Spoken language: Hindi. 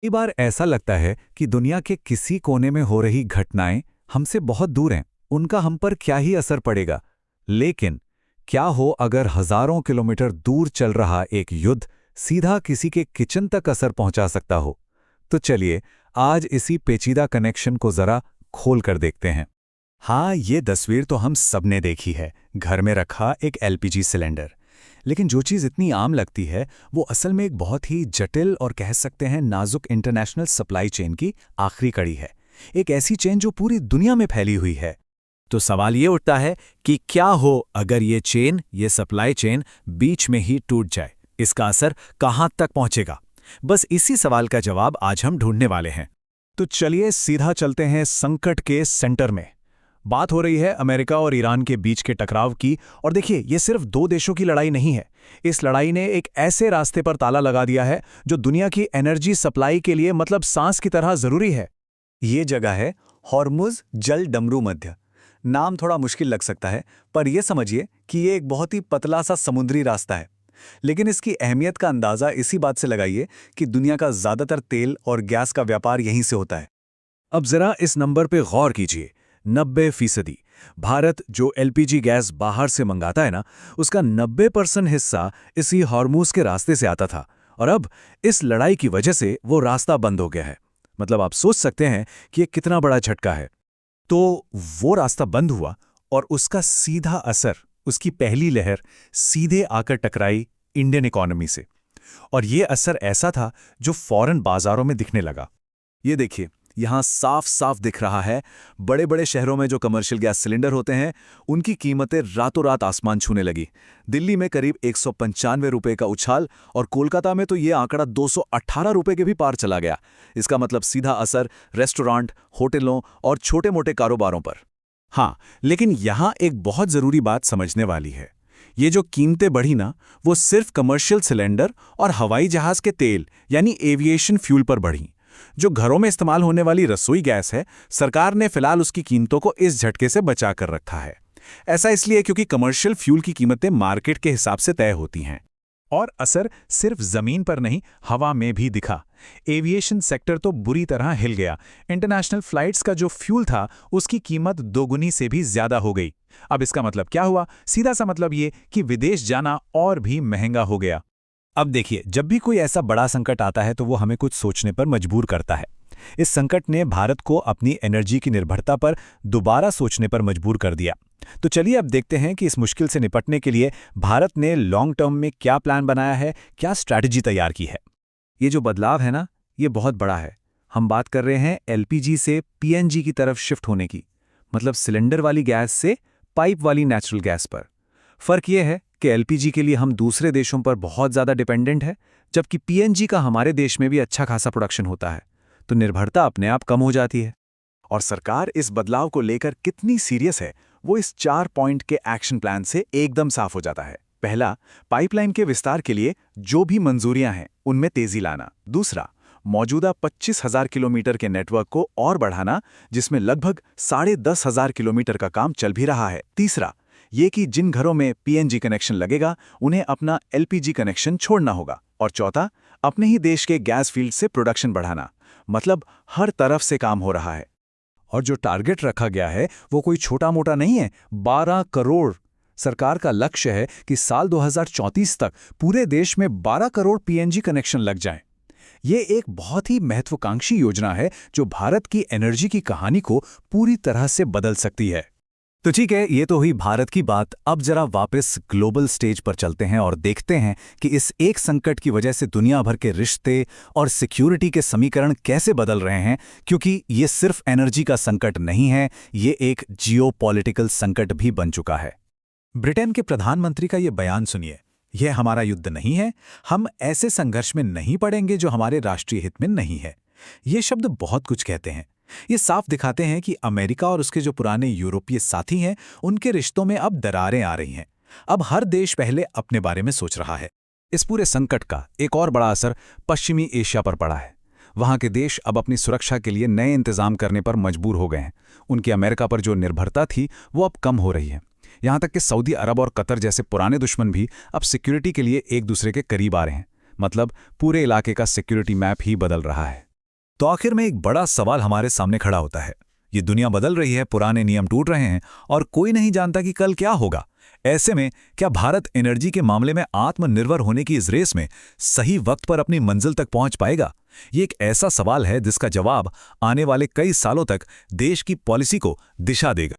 कई बार ऐसा लगता है कि दुनिया के किसी कोने में हो रही घटनाएं हमसे बहुत दूर हैं, उनका हम पर क्या ही असर पड़ेगा। लेकिन क्या हो अगर हजारों किलोमीटर दूर चल रहा एक युद्ध सीधा किसी के किचन तक असर पहुंचा सकता हो। तो चलिए आज इसी पेचीदा कनेक्शन को जरा खोल कर देखते हैं। हाँ, ये तस्वीर तो हम सबने देखी है, घर में रखा एक एलपीजी सिलेंडर। लेकिन जो चीज़ इतनी आम लगती है वो असल में एक बहुत ही जटिल और कह सकते हैं नाजुक इंटरनेशनल सप्लाई चेन की आखिरी कड़ी है। एक ऐसी चेन जो पूरी दुनिया में फैली हुई है। तो सवाल ये उठता है कि क्या हो अगर ये सप्लाई चेन बीच में ही टूट जाए। इसका असर कहाँ तक पहुँचेगा? बस इसी सवाल का जवाब आज हम ढूंढने वाले हैं। तो चलिए सीधा चलते हैं संकट के सेंटर में। बात हो रही है अमेरिका और ईरान के बीच के टकराव की। और देखिए, ये सिर्फ दो देशों की लड़ाई नहीं है। इस लड़ाई ने एक ऐसे रास्ते पर ताला लगा दिया है जो दुनिया की एनर्जी सप्लाई के लिए मतलब सांस की तरह जरूरी है। ये जगह है हॉर्मुज़ जल डमरू मध्य। नाम थोड़ा मुश्किल लग सकता है, पर यह समझिए कि ये एक बहुत ही पतला सा समुद्री रास्ता है। लेकिन इसकी अहमियत का अंदाज़ा इसी बात से लगाइए कि दुनिया का ज़्यादातर तेल और गैस का व्यापार यहीं से होता है। अब जरा इस नंबर पे गौर कीजिए, 90%। भारत जो एलपीजी गैस बाहर से मंगाता है ना, उसका 90% हिस्सा इसी हॉर्मुज़ के रास्ते से आता था। और अब इस लड़ाई की वजह से वो रास्ता बंद हो गया है। मतलब आप सोच सकते हैं कि ये कितना बड़ा झटका है। तो वो रास्ता बंद हुआ और उसका सीधा असर, उसकी पहली लहर सीधे आकर टकराई इंडियन इकोनॉमी से। और ये असर ऐसा था जो फॉरेन बाजारों में दिखने लगा। ये देखिए, यहाँ साफ साफ दिख रहा है, बड़े बड़े शहरों में जो कमर्शियल गैस सिलेंडर होते हैं उनकी कीमतें रातों रात आसमान छूने लगी। दिल्ली में करीब 195 रुपए का उछाल और कोलकाता में तो ये आंकड़ा 218 रुपए के भी पार चला गया। इसका मतलब सीधा असर रेस्टोरेंट, होटलों और छोटे मोटे कारोबारों पर। हाँ, लेकिन यहाँ एक बहुत ज़रूरी बात समझने वाली है। ये जो कीमतें बढ़ी ना, वो सिर्फ कमर्शियल सिलेंडर और हवाई जहाज़ के तेल यानी एविएशन फ्यूल पर बढ़ी। जो घरों में इस्तेमाल होने वाली रसोई गैस है, सरकार ने फिलहाल उसकी कीमतों को इस झटके से बचा कर रखा है। ऐसा इसलिए क्योंकि कमर्शियल फ्यूल की कीमतें मार्केट के हिसाब से तय होती हैं। और असर सिर्फ जमीन पर नहीं, हवा में भी दिखा। एविएशन सेक्टर तो बुरी तरह हिल गया। इंटरनेशनल फ्लाइट्स का जो फ्यूल था उसकी कीमत दोगुनी से भी ज्यादा हो गई। अब इसका मतलब क्या हुआ? सीधा सा मतलब ये कि विदेश जाना और भी महंगा हो गया। अब देखिए, जब भी कोई ऐसा बड़ा संकट आता है तो वो हमें कुछ सोचने पर मजबूर करता है। इस संकट ने भारत को अपनी एनर्जी की निर्भरता पर दोबारा सोचने पर मजबूर कर दिया। तो चलिए अब देखते हैं कि इस मुश्किल से निपटने के लिए भारत ने लॉन्ग टर्म में क्या प्लान बनाया है, क्या स्ट्रैटेजी तैयार की है। ये जो बदलाव है ना, ये बहुत बड़ा है। हम बात कर रहे हैं एलपीजी से पीएनजी की तरफ शिफ्ट होने की, मतलब सिलेंडर वाली गैस से पाइप वाली नेचुरल गैस पर। फर्क यह है कि एलपीजी के लिए हम दूसरे देशों पर बहुत ज़्यादा डिपेंडेंट है, जबकि पीएनजी का हमारे देश में भी अच्छा खासा प्रोडक्शन होता है। तो निर्भरता अपने आप कम हो जाती है। और सरकार इस बदलाव को लेकर कितनी सीरियस है, वो इस 4 पॉइंट के एक्शन प्लान से एकदम साफ हो जाता है। पहला, पाइपलाइन के विस्तार के लिए जो भी मंजूरियां हैं उनमें तेजी लाना। दूसरा, मौजूदा 25,000 किलोमीटर के नेटवर्क को और बढ़ाना, जिसमें लगभग 10,500 किलोमीटर का काम चल भी रहा है। तीसरा, ये कि जिन घरों में पीएनजी कनेक्शन लगेगा उन्हें अपना एलपीजी कनेक्शन छोड़ना होगा। और चौथा, अपने ही देश के गैस फील्ड से प्रोडक्शन बढ़ाना। मतलब हर तरफ से काम हो रहा है। और जो टारगेट रखा गया है वो कोई छोटा मोटा नहीं है, 12 करोड़। सरकार का लक्ष्य है कि साल 2034 तक पूरे देश में 12 करोड़ पीएनजी कनेक्शन लग जाएं। ये एक बहुत ही महत्वाकांक्षी योजना है जो भारत की एनर्जी की कहानी को पूरी तरह से बदल सकती है। तो ठीक है, ये तो हुई भारत की बात। अब जरा वापस ग्लोबल स्टेज पर चलते हैं और देखते हैं कि इस एक संकट की वजह से दुनिया भर के रिश्ते और सिक्योरिटी के समीकरण कैसे बदल रहे हैं। क्योंकि ये सिर्फ एनर्जी का संकट नहीं है, ये एक जियोपॉलिटिकल संकट भी बन चुका है। ब्रिटेन के प्रधानमंत्री का ये बयान सुनिए, यह हमारा युद्ध नहीं है, हम ऐसे संघर्ष में नहीं पड़ेंगे जो हमारे राष्ट्रीय हित में नहीं है। ये शब्द बहुत कुछ कहते हैं। ये साफ दिखाते हैं कि अमेरिका और उसके जो पुराने यूरोपीय साथी हैं उनके रिश्तों में अब दरारें आ रही हैं। अब हर देश पहले अपने बारे में सोच रहा है। इस पूरे संकट का एक और बड़ा असर पश्चिमी एशिया पर पड़ा है। वहाँ के देश अब अपनी सुरक्षा के लिए नए इंतजाम करने पर मजबूर हो गए हैं। उनकी अमेरिका पर जो निर्भरता थी वो अब कम हो रही है। यहाँ तक कि सऊदी अरब और कतर जैसे पुराने दुश्मन भी अब सिक्योरिटी के लिए एक दूसरे के करीब आ रहे हैं। मतलब पूरे इलाके का सिक्योरिटी मैप ही बदल रहा है। तो आखिर में एक बड़ा सवाल हमारे सामने खड़ा होता है। ये दुनिया बदल रही है, पुराने नियम टूट रहे हैं और कोई नहीं जानता कि कल क्या होगा। ऐसे में क्या भारत एनर्जी के मामले में आत्मनिर्भर होने की इस रेस में सही वक्त पर अपनी मंजिल तक पहुंच पाएगा? ये एक ऐसा सवाल है जिसका जवाब आने वाले कई सालों तक देश की पॉलिसी को दिशा देगा।